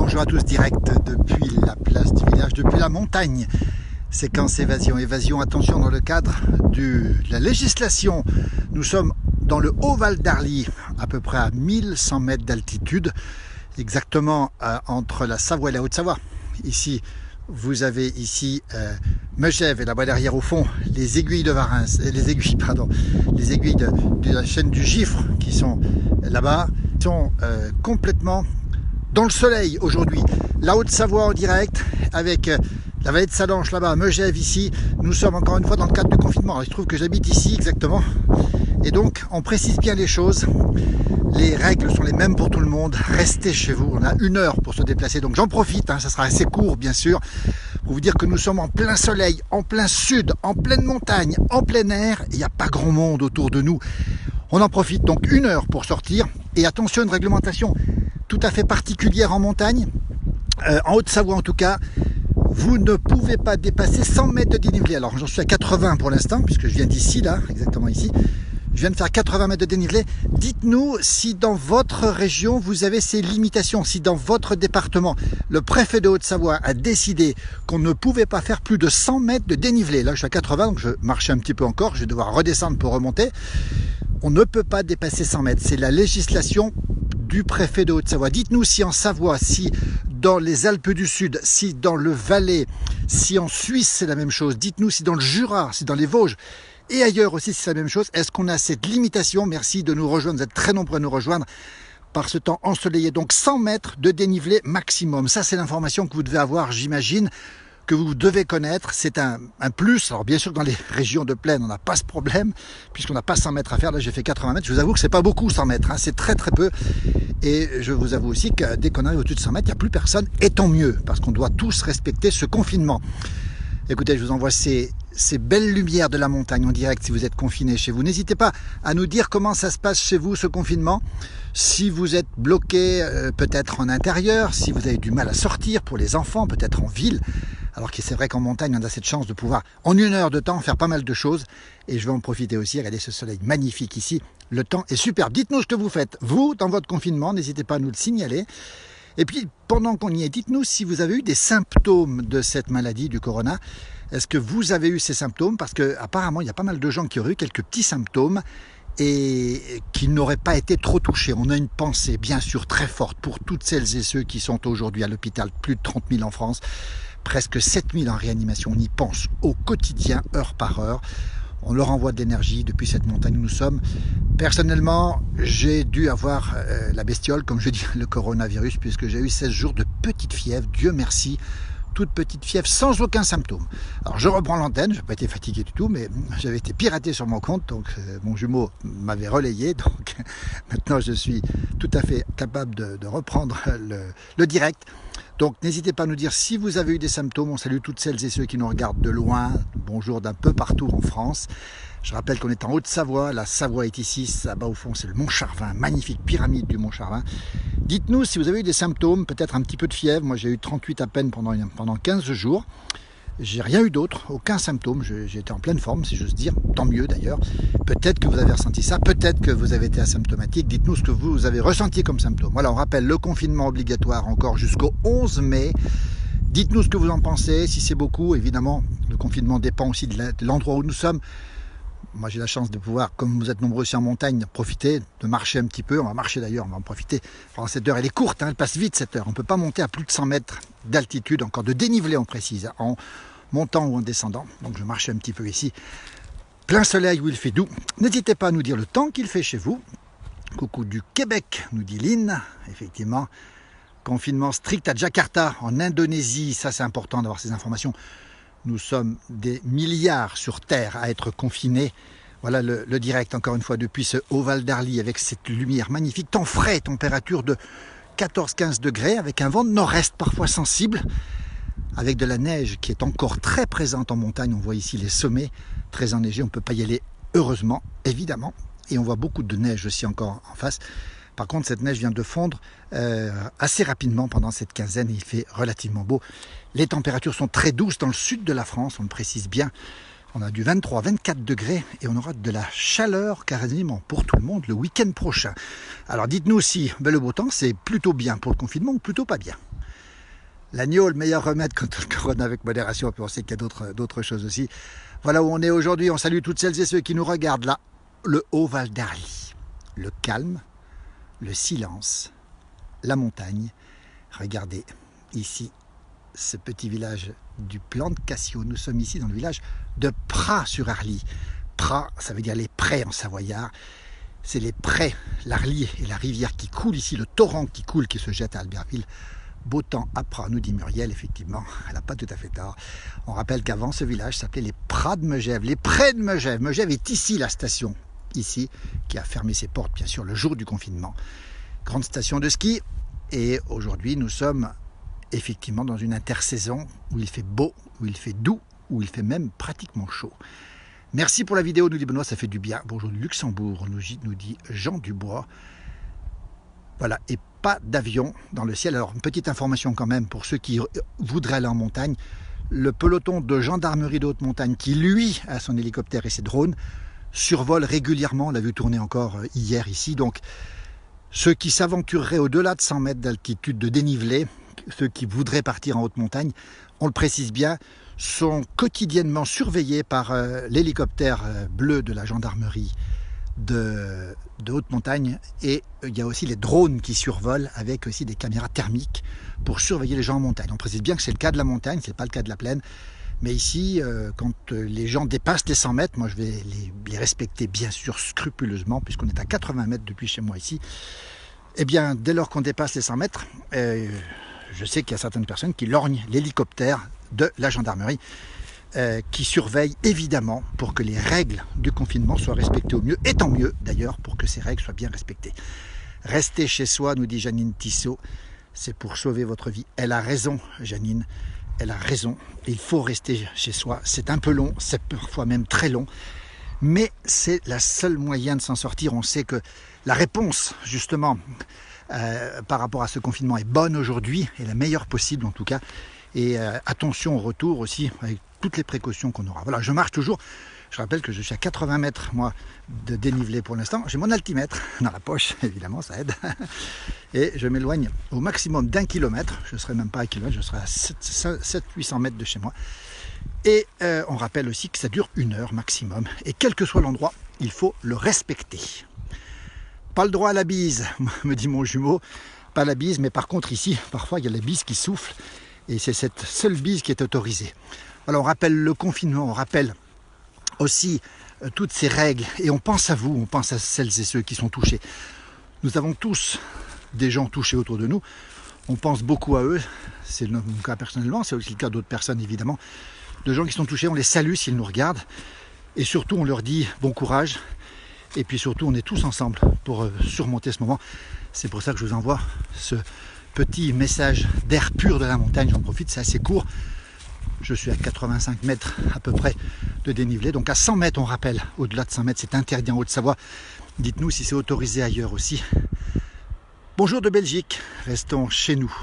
Bonjour à tous, direct depuis la place du village, depuis la montagne. Séquence évasion. Évasion, attention, dans le cadre de la législation. Nous sommes dans le Haut-Val d'Arly, à peu près à 1100 mètres d'altitude, exactement entre la Savoie et la Haute-Savoie. Ici, vous avez ici Megève et là-bas derrière au fond les aiguilles de Varins, les aiguilles de la chaîne du Gifre qui sont là-bas, sont complètement dans le soleil aujourd'hui. La Haute-Savoie en direct avec la vallée de Salanches là-bas, Megève ici. Nous sommes encore une fois dans le cadre du confinement. Alors, il se trouve que j'habite ici exactement et donc on précise bien les choses. Les règles sont les mêmes pour tout le monde. Restez chez vous. On a 1 heure pour se déplacer. Donc j'en profite, ça sera assez court bien sûr, pour vous dire que nous sommes en plein soleil, en plein sud, en pleine montagne, en plein air. Il n'y a pas grand monde autour de nous. On en profite donc 1 heure pour sortir. Et attention, une réglementation tout à fait particulière en montagne. En Haute-Savoie en tout cas, vous ne pouvez pas dépasser 100 mètres de dénivelé. Alors j'en suis à 80 pour l'instant, puisque je viens d'ici, là, exactement ici. Je viens de faire 80 mètres de dénivelé. Dites-nous si dans votre région, vous avez ces limitations. Si dans votre département, le préfet de Haute-Savoie a décidé qu'on ne pouvait pas faire plus de 100 mètres de dénivelé. Là, je suis à 80, donc je marche un petit peu encore. Je vais devoir redescendre pour remonter. On ne peut pas dépasser 100 mètres. C'est la législation du préfet de Haute-Savoie. Dites-nous si en Savoie, si dans les Alpes du Sud, si dans le Valais, si en Suisse, c'est la même chose. Dites-nous si dans le Jura, si dans les Vosges, et ailleurs aussi c'est la même chose. Est-ce qu'on a cette limitation? Merci de nous rejoindre, vous êtes très nombreux à nous rejoindre par ce temps ensoleillé. Donc 100 mètres de dénivelé maximum. Ça c'est l'information que vous devez avoir, j'imagine, que vous devez connaître. C'est un plus. Alors bien sûr dans les régions de plaine on n'a pas ce problème, puisqu'on n'a pas 100 mètres à faire. Là j'ai fait 80 mètres, je vous avoue que c'est pas beaucoup 100 mètres, c'est très très peu. Et je vous avoue aussi que dès qu'on arrive au-dessus de 100 mètres, il n'y a plus personne, et tant mieux, parce qu'on doit tous respecter ce confinement. Écoutez, je vous envoie ces belles lumières de la montagne en direct si vous êtes confiné chez vous. N'hésitez pas à nous dire comment ça se passe chez vous, ce confinement. Si vous êtes bloqué peut-être en intérieur, si vous avez du mal à sortir pour les enfants, peut-être en ville. Alors que c'est vrai qu'en montagne, on a cette chance de pouvoir, en 1 heure de temps, faire pas mal de choses. Et je vais en profiter aussi. Regardez ce soleil magnifique ici. Le temps est superbe. Dites-nous ce que vous faites, vous, dans votre confinement. N'hésitez pas à nous le signaler. Et puis, pendant qu'on y est, dites-nous si vous avez eu des symptômes de cette maladie du corona. Est-ce que vous avez eu ces symptômes? Parce qu'apparemment, il y a pas mal de gens qui auraient eu quelques petits symptômes et qui n'auraient pas été trop touchés. On a une pensée, bien sûr, très forte pour toutes celles et ceux qui sont aujourd'hui à l'hôpital. Plus de 30 000 en France, presque 7 000 en réanimation. On y pense au quotidien, heure par heure. On leur envoie de l'énergie depuis cette montagne où nous sommes. Personnellement, j'ai dû avoir la bestiole, comme je dis, le coronavirus, puisque j'ai eu 16 jours de petite fièvre, Dieu merci, toute petite fièvre sans aucun symptôme. Alors je reprends l'antenne, je n'ai pas été fatigué du tout, mais j'avais été piraté sur mon compte, donc mon jumeau m'avait relayé, donc maintenant je suis tout à fait capable de reprendre le direct. Donc n'hésitez pas à nous dire si vous avez eu des symptômes. On salue toutes celles et ceux qui nous regardent de loin. Bonjour d'un peu partout en France. Je rappelle qu'on est en Haute-Savoie. La Savoie est ici. Là-bas au fond, c'est le Mont Charvin. Magnifique pyramide du Mont Charvin. Dites-nous si vous avez eu des symptômes, peut-être un petit peu de fièvre. Moi j'ai eu 38 à peine pendant 15 jours. J'ai rien eu d'autre, aucun symptôme, j'ai été en pleine forme si j'ose dire, tant mieux d'ailleurs. Peut-être que vous avez ressenti ça, peut-être que vous avez été asymptomatique, dites-nous ce que vous avez ressenti comme symptôme. Voilà, on rappelle le confinement obligatoire encore jusqu'au 11 mai. Dites-nous ce que vous en pensez, si c'est beaucoup, évidemment, le confinement dépend aussi de l'endroit où nous sommes. Moi j'ai la chance de pouvoir, comme vous êtes nombreux aussi en montagne, profiter, de marcher un petit peu. On va marcher d'ailleurs, on va en profiter. Pendant cette heure, elle est courte, elle passe vite cette heure. On ne peut pas monter à plus de 100 mètres d'altitude, encore de dénivelé on précise, en montant ou en descendant. Donc je marche un petit peu ici. Plein soleil où il fait doux. N'hésitez pas à nous dire le temps qu'il fait chez vous. Coucou du Québec, nous dit Lynn. Effectivement, confinement strict à Jakarta, en Indonésie. Ça c'est important d'avoir ces informations. Nous sommes des milliards sur Terre à être confinés. Voilà le direct, encore une fois, depuis ce Haut-Val d'Arly, avec cette lumière magnifique. Temps frais, température de 14-15 degrés, avec un vent de nord-est parfois sensible, avec de la neige qui est encore très présente en montagne. On voit ici les sommets très enneigés. On ne peut pas y aller, heureusement, évidemment. Et on voit beaucoup de neige aussi encore en face. Par contre, cette neige vient de fondre assez rapidement pendant cette quinzaine. Il fait relativement beau. Les températures sont très douces dans le sud de la France, on le précise bien. On a du 23-24 degrés et on aura de la chaleur quasiment pour tout le monde le week-end prochain. Alors dites-nous si le beau temps, c'est plutôt bien pour le confinement ou plutôt pas bien. L'agneau, le meilleur remède contre le corona avec modération, puis on sait qu'il y a d'autres choses aussi. Voilà où on est aujourd'hui, on salue toutes celles et ceux qui nous regardent là. Le Haut-Val d'Arly, le calme, le silence, la montagne. Regardez ici ce petit village du Plan de Cassio. Nous sommes ici dans le village de Praz-sur-Arly. Praz, ça veut dire les prés en savoyard. C'est les prés, l'Arly et la rivière qui coule ici, le torrent qui coule, qui se jette à Albertville. Beau temps à Praz, nous dit Muriel, effectivement, elle n'a pas tout à fait tort. On rappelle qu'avant ce village s'appelait les Prats de Megève, les prés de Megève. Megève est ici la station, ici, qui a fermé ses portes, bien sûr, le jour du confinement. Grande station de ski, et aujourd'hui nous sommes effectivement dans une intersaison où il fait beau, où il fait doux, où il fait même pratiquement chaud. Merci pour la vidéo, nous dit Benoît, ça fait du bien. Bonjour du Luxembourg, nous dit Jean Dubois. Voilà, et pas d'avion dans le ciel. Alors, une petite information quand même pour ceux qui voudraient aller en montagne. Le peloton de gendarmerie de haute montagne qui, lui, a son hélicoptère et ses drones, survole régulièrement. On l'a vu tourner encore hier ici. Donc, ceux qui s'aventureraient au-delà de 100 mètres d'altitude de dénivelé, ceux qui voudraient partir en haute montagne, on le précise bien, sont quotidiennement surveillés par l'hélicoptère bleu de la gendarmerie de haute montagne, et il y a aussi les drones qui survolent avec aussi des caméras thermiques pour surveiller les gens en montagne. On précise bien que c'est le cas de la montagne, c'est pas le cas de la plaine, mais ici quand les gens dépassent les 100 mètres, moi je vais les respecter bien sûr scrupuleusement puisqu'on est à 80 mètres depuis chez moi ici. Et bien dès lors qu'on dépasse les 100 mètres, je sais qu'il y a certaines personnes qui lorgnent l'hélicoptère de la gendarmerie qui surveille évidemment pour que les règles du confinement soient respectées au mieux, et tant mieux d'ailleurs pour que ces règles soient bien respectées. Restez chez soi, nous dit Janine Tissot, c'est pour sauver votre vie. Elle a raison, Janine, elle a raison, il faut rester chez soi. C'est un peu long, c'est parfois même très long, mais c'est la seule moyen de s'en sortir. On sait que la réponse justement par rapport à ce confinement est bonne aujourd'hui, et la meilleure possible en tout cas. Et attention au retour aussi, avec toutes les précautions qu'on aura. Voilà, je marche toujours. Je rappelle que je suis à 80 mètres, moi, de dénivelé pour l'instant. J'ai mon altimètre dans la poche, évidemment, ça aide. Et je m'éloigne au maximum d'1 kilomètre. Je ne serai même pas à 1 kilomètre, je serai à 700-800 mètres de chez moi. Et on rappelle aussi que ça dure 1 heure maximum. Et quel que soit l'endroit, il faut le respecter. Pas le droit à la bise, me dit mon jumeau. Pas la bise, mais par contre ici, parfois il y a la bise qui souffle. Et c'est cette seule bise qui est autorisée. Alors on rappelle le confinement, on rappelle aussi toutes ces règles. Et on pense à vous, on pense à celles et ceux qui sont touchés. Nous avons tous des gens touchés autour de nous. On pense beaucoup à eux. C'est mon cas personnellement, c'est aussi le cas d'autres personnes évidemment. De gens qui sont touchés, on les salue s'ils nous regardent. Et surtout on leur dit bon courage. Et puis surtout on est tous ensemble pour surmonter ce moment. C'est pour ça que je vous envoie ce petit message d'air pur de la montagne. J'en profite, c'est assez court. Je suis à 85 mètres à peu près de dénivelé. Donc à 100 mètres, on rappelle, au-delà de 100 mètres, c'est interdit en Haute-Savoie. Dites-nous si c'est autorisé ailleurs aussi. Bonjour de Belgique, restons chez nous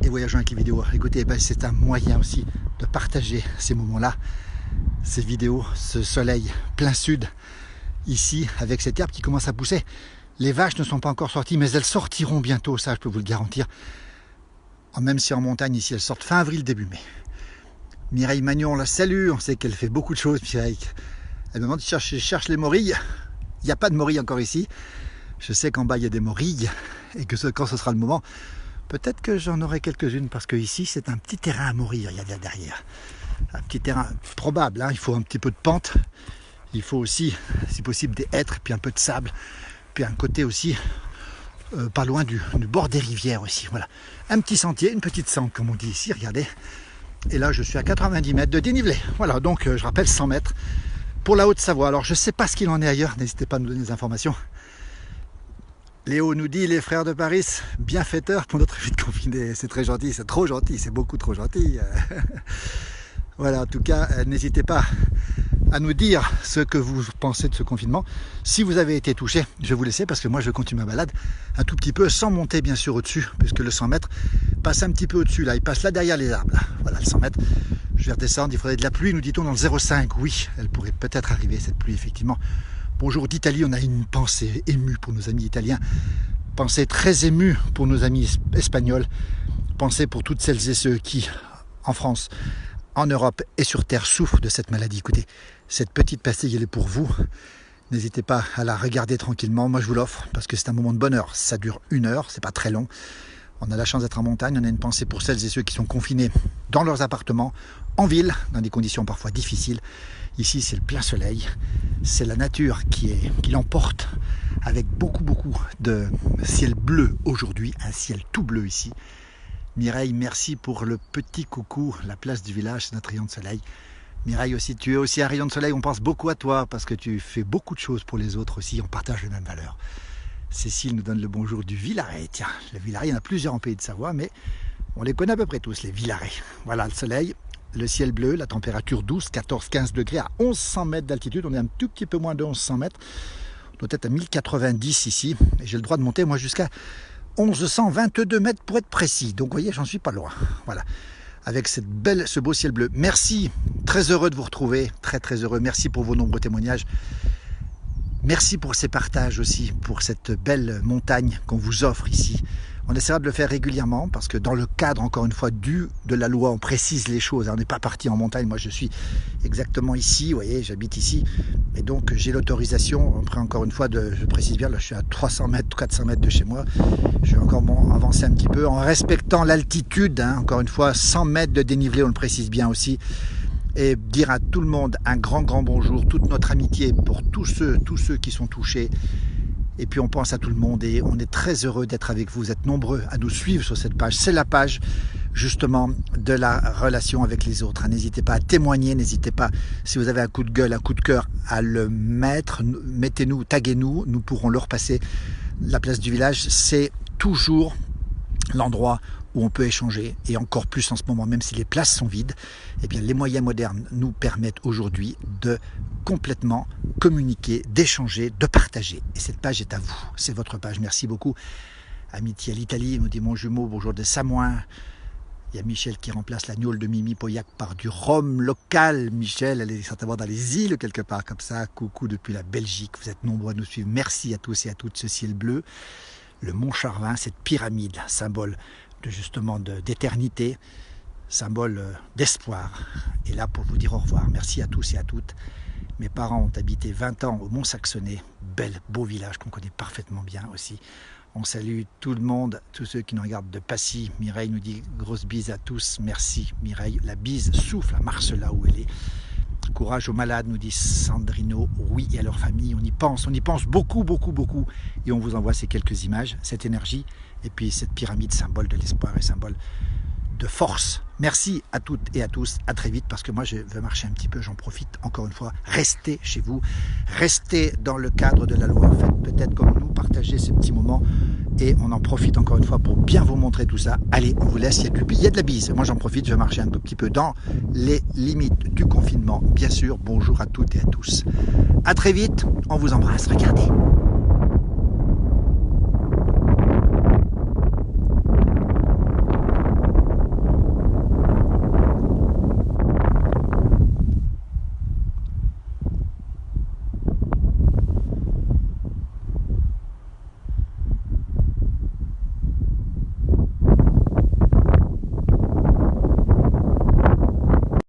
et voyageons avec les vidéos. Écoutez, ben, c'est un moyen aussi de partager ces moments-là, ces vidéos, ce soleil plein sud, ici, avec cette herbe qui commence à pousser. Les vaches ne sont pas encore sorties, mais elles sortiront bientôt, ça je peux vous le garantir. Même si en montagne, ici, elles sortent fin avril, début mai. Mireille Magnon, on la salue, on sait qu'elle fait beaucoup de choses, Mireille. Elle me demande si je cherche les morilles. Il n'y a pas de morilles encore ici. Je sais qu'en bas, il y a des morilles, et que quand ce sera le moment, peut-être que j'en aurai quelques-unes, parce que ici, c'est un petit terrain à mourir, il y a derrière. Un petit terrain probable, hein, il faut un petit peu de pente. Il faut aussi, si possible, des hêtres, puis un peu de sable. Puis un côté aussi, pas loin du bord des rivières aussi. Voilà. Un petit sentier, une petite sangle, comme on dit ici, regardez. Et là, je suis à 90 mètres de dénivelé. Voilà, donc je rappelle 100 mètres pour la Haute-Savoie. Alors, je ne sais pas ce qu'il en est ailleurs, n'hésitez pas à nous donner des informations. Léo nous dit, les frères de Paris, bienfaiteurs pour notre vie de confiné. C'est très gentil, c'est trop gentil, c'est beaucoup trop gentil. Voilà, en tout cas, n'hésitez pas à nous dire ce que vous pensez de ce confinement. Si vous avez été touché, je vais vous laisser parce que moi je continue ma balade un tout petit peu sans monter bien sûr au-dessus, puisque le 100 mètres passe un petit peu au-dessus, là, il passe là derrière les arbres. Là. Voilà, le 100 mètres, je vais redescendre, il faudrait de la pluie, nous dit-on dans le 0,5. Oui, elle pourrait peut-être arriver cette pluie, effectivement. Bonjour d'Italie, on a une pensée émue pour nos amis italiens, pensée très émue pour nos amis espagnols, pensée pour toutes celles et ceux qui, en France, en Europe et sur Terre, souffrent de cette maladie. Écoutez, cette petite pastille, elle est pour vous. N'hésitez pas à la regarder tranquillement. Moi, je vous l'offre parce que c'est un moment de bonheur. Ça dure 1 heure, c'est pas très long. On a la chance d'être en montagne. On a une pensée pour celles et ceux qui sont confinés dans leurs appartements, en ville, dans des conditions parfois difficiles. Ici, c'est le plein soleil. C'est la nature qui l'emporte avec beaucoup de ciel bleu aujourd'hui. Un ciel tout bleu ici. Mireille, merci pour le petit coucou. La place du village, c'est notre rayon de soleil. Mireille aussi, tu es aussi un rayon de soleil. On pense beaucoup à toi parce que tu fais beaucoup de choses pour les autres aussi. On partage les mêmes valeurs. Cécile nous donne le bonjour du Villaret. Tiens, le Villaret, il y en a plusieurs en Pays de Savoie, mais on les connaît à peu près tous, les Villarets. Voilà, le soleil, le ciel bleu, la température 12, 14, 15 degrés à 1100 mètres d'altitude. On est un tout petit peu moins de 1100 mètres. On doit être à 1090 ici. Et j'ai le droit de monter, moi, jusqu'à 1122 mètres pour être précis. Donc, vous voyez, j'en suis pas loin. Voilà. Avec ce beau ciel bleu. Merci. Très heureux de vous retrouver. Très heureux. Merci pour vos nombreux témoignages. Merci pour ces partages aussi, pour cette belle montagne qu'on vous offre ici. On essaiera de le faire régulièrement parce que dans le cadre, encore une fois, de la loi, on précise les choses. On n'est pas parti en montagne. Moi, je suis exactement ici. Vous voyez, j'habite ici. Et donc, j'ai l'autorisation. Après, encore une fois, je précise bien, là, je suis à 300 mètres, 400 mètres de chez moi. Je vais encore avancer un petit peu en respectant l'altitude. Hein, encore une fois, 100 mètres de dénivelé, on le précise bien aussi. Et dire à tout le monde un grand bonjour, toute notre amitié pour tous ceux qui sont touchés. Et puis on pense à tout le monde et on est très heureux d'être avec vous. Vous êtes nombreux à nous suivre sur cette page. C'est la page justement de la relation avec les autres. N'hésitez pas à témoigner, n'hésitez pas, si vous avez un coup de gueule, un coup de cœur, à le mettre. Mettez-nous, taguez-nous, nous pourrons le repasser. La place du village, c'est toujours l'endroit où on peut échanger, et encore plus en ce moment, même si les places sont vides, eh bien les moyens modernes nous permettent aujourd'hui de complètement communiquer, d'échanger, de partager. Et cette page est à vous, c'est votre page. Merci beaucoup. Amitié à l'Italie, nous dit mon jumeau, bonjour de Samoin. Il y a Michel qui remplace la gnôle de Mimi Pauillac par du rhum local. Michel, elle est certainement dans les îles quelque part comme ça. Coucou depuis la Belgique, vous êtes nombreux à nous suivre. Merci à tous et à toutes, ce ciel bleu. Le Mont Charvin, cette pyramide, symbole d'éternité, symbole d'espoir. Et là pour vous dire au revoir. Merci à tous et à toutes. Mes parents ont habité 20 ans au Mont-Saxonais, beau village qu'on connaît parfaitement bien aussi. On salue tout le monde, tous ceux qui nous regardent de Passy. Mireille nous dit grosse bise à tous. Merci Mireille. La bise souffle à Marcella où elle est. Courage aux malades, nous dit Sandrino. Oui, et à leur famille, on y pense beaucoup. Et on vous envoie ces quelques images, cette énergie, et puis cette pyramide, symbole de l'espoir et symbole de force. Merci à toutes et à tous, à très vite, parce que moi je veux marcher un petit peu, j'en profite encore une fois. Restez chez vous, restez dans le cadre de la loi, faites peut-être comme nous, partagez ces petits moments, et on en profite encore une fois pour bien vous montrer tout ça. Allez, on vous laisse, il y a de la bise, moi j'en profite, je vais marcher un petit peu dans les limites du confinement, bien sûr. Bonjour à toutes et à tous, à très vite, on vous embrasse, regardez.